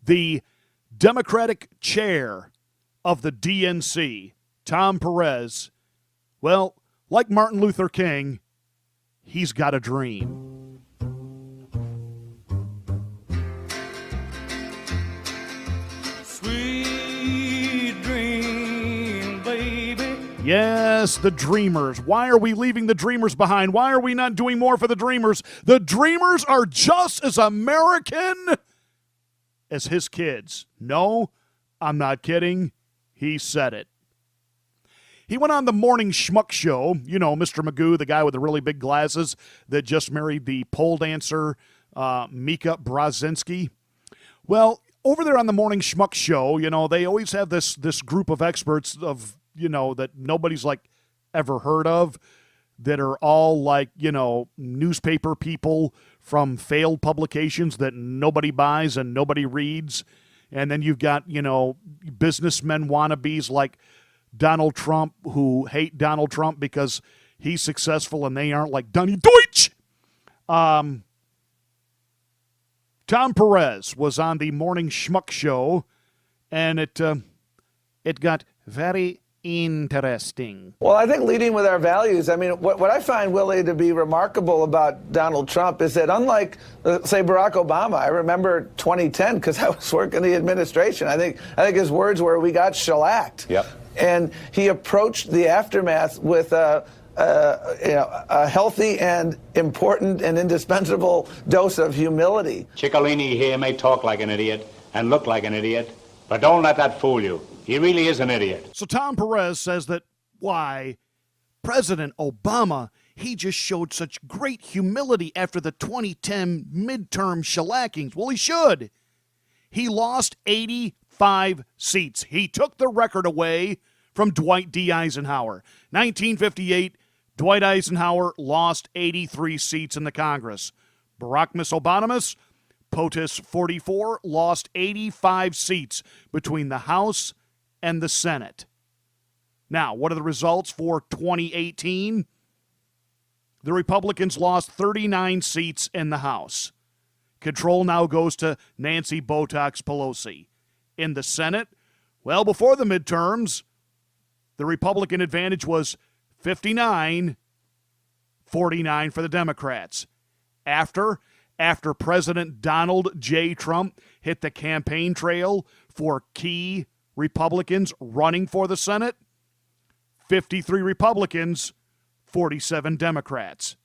The Democratic chair of the DNC, Tom Perez, well, like Martin Luther King, he's got a dream. Sweet dream, baby. Yes, the Dreamers. Why are we leaving the Dreamers behind? Why are we not doing more for the Dreamers? The Dreamers are just as American as his kids. No, I'm not kidding. He said it. He went on the Morning Schmuck Show. You know, Mr. Magoo, the guy with the really big glasses that just married the pole dancer, Mika Brzezinski. Well, over there on the Morning Schmuck Show, you know, they always have this group of experts of, you know, that nobody's like ever heard of, that are all like, you know, newspaper people from failed publications that nobody buys and nobody reads. And then you've got, you know, businessmen wannabes like Donald Trump who hate Donald Trump because he's successful and they aren't, like Donny Deutsch. Tom Perez was on the Morning Schmuck Show, and it got very interesting. Well, I think leading with our values, I mean, what I find, Willie, to be remarkable about Donald Trump is that unlike, say, Barack Obama, I remember 2010 because I was working the administration. I think his words were, "We got shellacked." Yep. And he approached the aftermath with a healthy and important and indispensable dose of humility. Ciccolini here may talk like an idiot and look like an idiot, but don't let that fool you. He really is an idiot. So Tom Perez says that, why, President Obama, he just showed such great humility after the 2010 midterm shellackings. Well, he should. He lost 85 seats. He took the record away from Dwight D. Eisenhower. 1958, Dwight Eisenhower lost 83 seats in the Congress. Barack Obama, POTUS 44, lost 85 seats between the House and the Senate. Now, what are the results for 2018? The Republicans lost 39 seats in the House. Control now goes to Nancy Botox Pelosi. In the Senate, well, before the midterms, the Republican advantage was 59-49 for the Democrats. After President Donald J. Trump hit the campaign trail for key Republicans running for the Senate, 53 Republicans, 47 Democrats.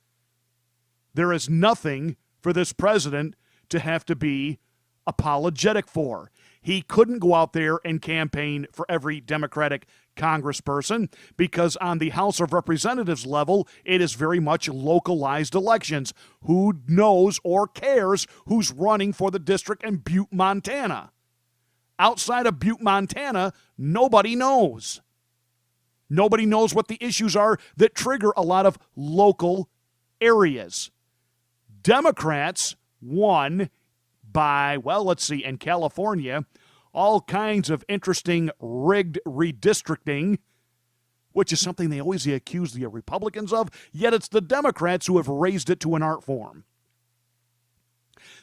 There is nothing for this president to have to be apologetic for. He couldn't go out there and campaign for every Democratic congressperson because on the House of Representatives level, it is very much localized elections. Who knows or cares who's running for the district in Butte, Montana? Outside of Butte, Montana, nobody knows. Nobody knows what the issues are that trigger a lot of local areas. Democrats won by, well, let's see, in California, all kinds of interesting rigged redistricting, which is something they always accuse the Republicans of, yet it's the Democrats who have raised it to an art form.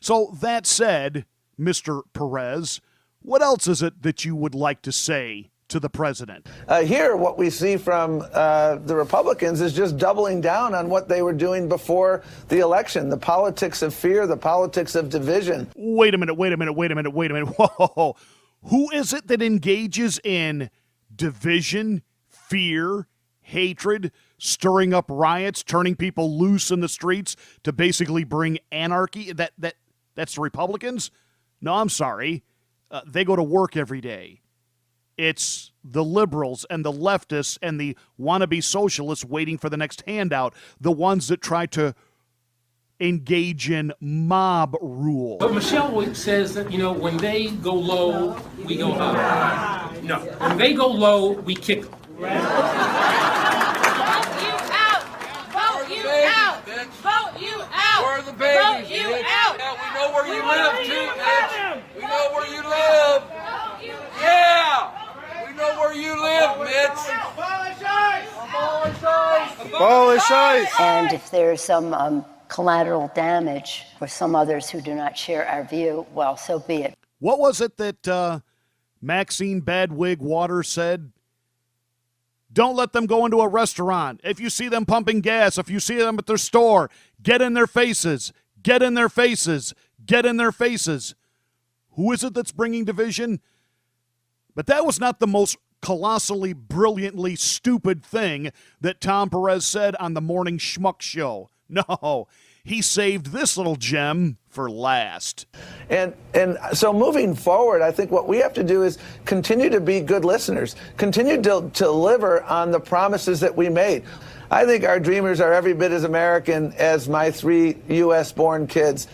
So that said, Mr. Perez, what else is it that you would like to say to the president? Here, what we see from the Republicans is just doubling down on what they were doing before the election, the politics of fear, the politics of division. Wait a minute. Whoa. Who is it that engages in division, fear, hatred, stirring up riots, turning people loose in the streets to basically bring anarchy? That's the Republicans? No, I'm sorry. They go to work every day. It's the liberals and the leftists and the wannabe socialists waiting for the next handout, the ones that try to engage in mob rule. But Michelle says that, when they go low, we go high. No, when they go low, we kick them. Vote you out! Vote you out! Vote you out! We're the babies, Vote you Mitch. out! Yeah, we know where you live, too, Mitch. We know where you live. Vote you out! Yeah! We know where you live, Mitch. Abolish ICE! And if there's some collateral damage for some others who do not share our view, well, so be it. What was it that Maxine Badwig Waters said? Don't let them go into a restaurant. If you see them pumping gas, if you see them at their store, get in their faces. Get in their faces. Get in their faces. Who is it that's bringing division? But that was not the most colossally, brilliantly stupid thing that Tom Perez said on the Morning Schmuck Show. No, he saved this little gem for last. And so moving forward, I think what we have to do is continue to be good listeners, continue to deliver on the promises that we made. I think our dreamers are every bit as American as my 3 U.S.-born kids.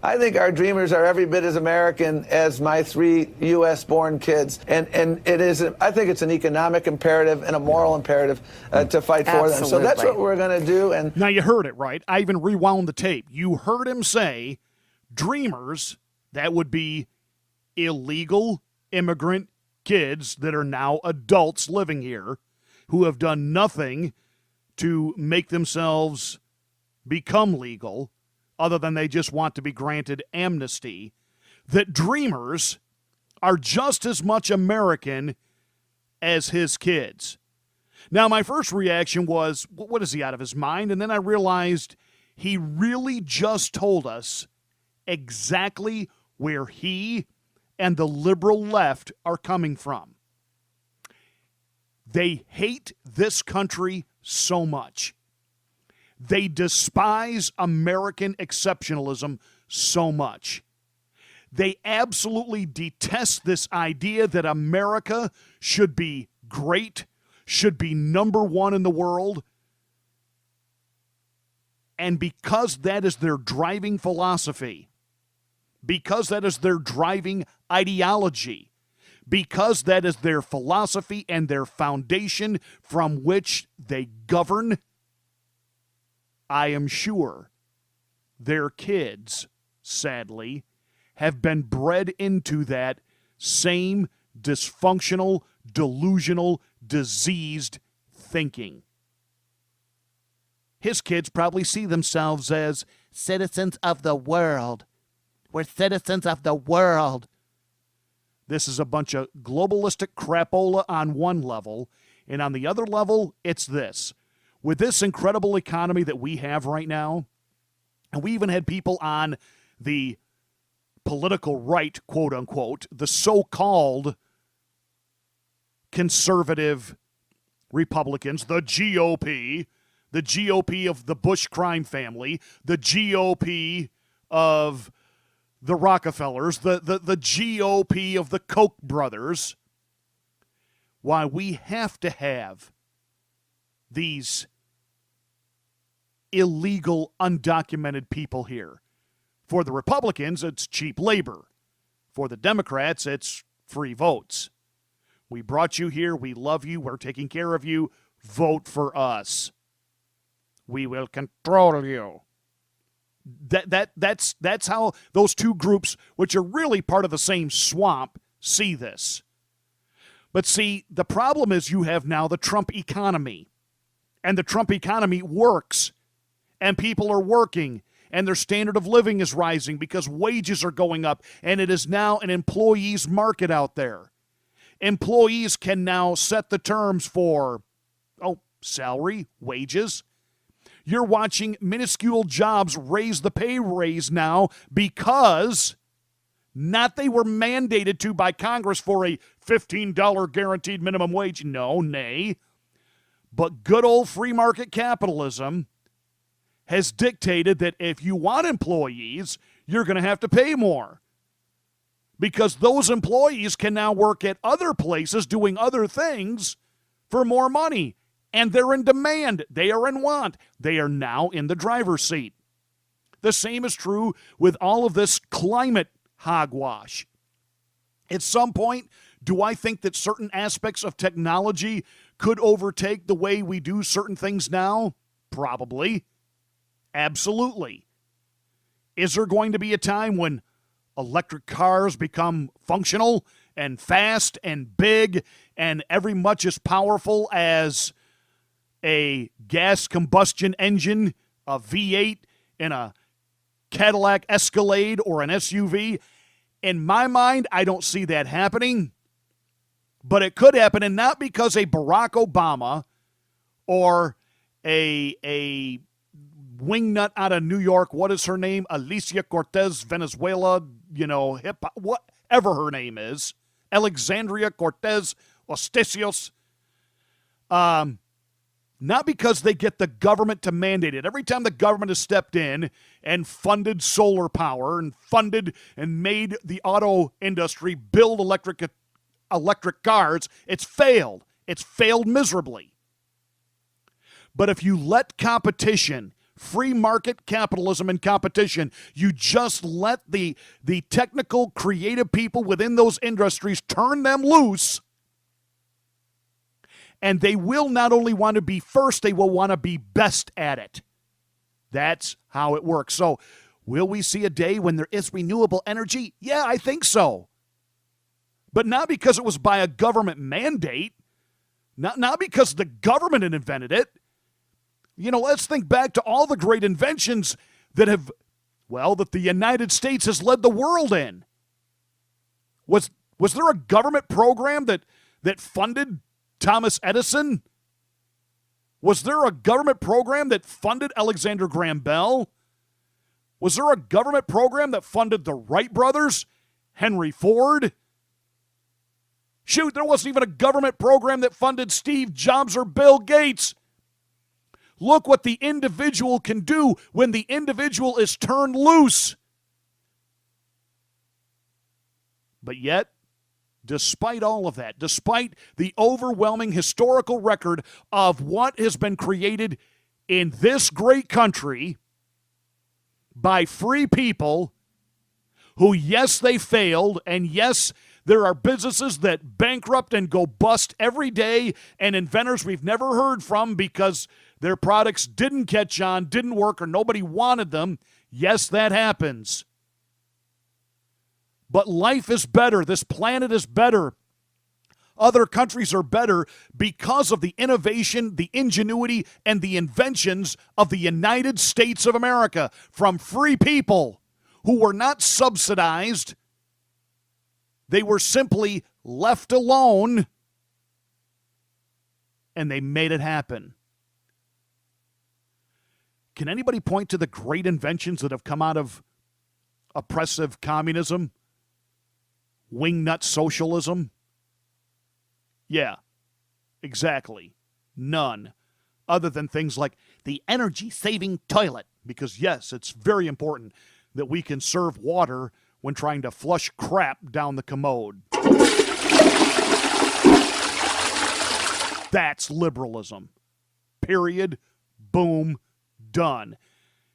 I think our dreamers are every bit as American as my 3 U.S.-born kids, and it is. I think it's an economic imperative and a moral imperative to fight for them. So that's what we're going to do. And now you heard it, right? I even rewound the tape. You heard him say, "Dreamers." That would be illegal immigrant kids that are now adults living here, who have done nothing to make themselves become legal, other than they just want to be granted amnesty, that dreamers are just as much American as his kids. Now, my first reaction was, what is he out of his mind? And then I realized he really just told us exactly where he and the liberal left are coming from. They hate this country so much. They despise American exceptionalism so much. They absolutely detest this idea that America should be great, should be number one in the world. And because that is their driving philosophy, because that is their driving ideology, because that is their philosophy and their foundation from which they govern, I am sure their kids, sadly, have been bred into that same dysfunctional, delusional, diseased thinking. His kids probably see themselves as citizens of the world. We're citizens of the world. This is a bunch of globalistic crapola on one level, and on the other level, it's this. With this incredible economy that we have right now, and we even had people on the political right, quote unquote, the so-called conservative Republicans, the GOP of the Bush crime family, the GOP of the Rockefellers, the GOP of the Koch brothers. Why we have to have these illegal, undocumented people here. For the Republicans, it's cheap labor. For the Democrats, it's free votes. We brought you here. We love you. We're taking care of you. Vote for us. We will control you. That's how those two groups, which are really part of the same swamp, see this. But see, the problem is you have now the Trump economy. And the Trump economy works. And people are working. And their standard of living is rising because wages are going up. And it is now an employee's market out there. Employees can now set the terms for, salary, wages. You're watching minuscule jobs raise the pay raise now because not they were mandated to by Congress for a $15 guaranteed minimum wage. No, nay. But good old free market capitalism has dictated that if you want employees, you're going to have to pay more. Because those employees can now work at other places doing other things for more money. And they're in demand. They are in want. They are now in the driver's seat. The same is true with all of this climate hogwash. At some point, do I think that certain aspects of technology could overtake the way we do certain things now? Probably. Absolutely. Is there going to be a time when electric cars become functional and fast and big and every much as powerful as a gas combustion engine, a V8 in a Cadillac Escalade or an SUV. In my mind, I don't see that happening. But it could happen, and not because a Barack Obama or a wingnut out of New York, what is her name? Alicia Cortez, Venezuela, whatever her name is. Alexandria Cortez Ostesios. Not because they get the government to mandate it. Every time the government has stepped in and funded solar power and funded and made the auto industry build electric cars, it's failed. It's failed miserably. But if you let competition, free market capitalism and competition, you just let the technical, creative people within those industries turn them loose, and they will not only want to be first, they will want to be best at it. That's how it works. So will we see a day when there is renewable energy? Yeah, I think so. But not because it was by a government mandate, not because the government had invented it. Let's think back to all the great inventions that the United States has led the world in. Was there a government program that funded Thomas Edison? Was there a government program that funded Alexander Graham Bell? Was there a government program that funded the Wright brothers, Henry Ford? Shoot, there wasn't even a government program that funded Steve Jobs or Bill Gates. Look what the individual can do when the individual is turned loose. But yet, despite all of that, despite the overwhelming historical record of what has been created in this great country by free people who, yes, they failed, and yes, there are businesses that bankrupt and go bust every day, and inventors we've never heard from because their products didn't catch on, didn't work, or nobody wanted them. Yes, that happens. But life is better. This planet is better. Other countries are better because of the innovation, the ingenuity, and the inventions of the United States of America from free people who were not subsidized. They were simply left alone, and they made it happen. Can anybody point to the great inventions that have come out of oppressive communism? Wingnut socialism? Yeah, exactly. None. Other than things like the energy-saving toilet. Because, yes, it's very important that we can serve water when trying to flush crap down the commode. That's liberalism. Period. Boom. Done.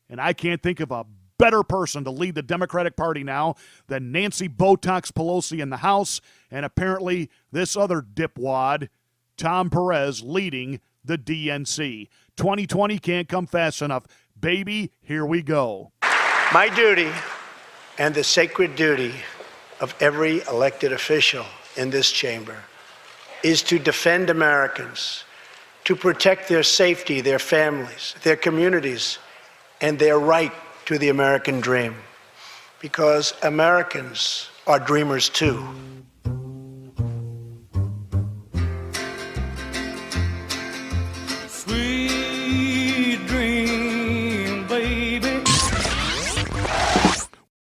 And I can't think of a better person to lead the Democratic Party now than Nancy Botox Pelosi in the House, and apparently this other dipwad, Tom Perez, leading the DNC. 2020 can't come fast enough. Baby, here we go. My duty and the sacred duty of every elected official in this chamber is to defend Americans, to protect their safety, their families, their communities, and their right to the American dream. Because Americans are dreamers too.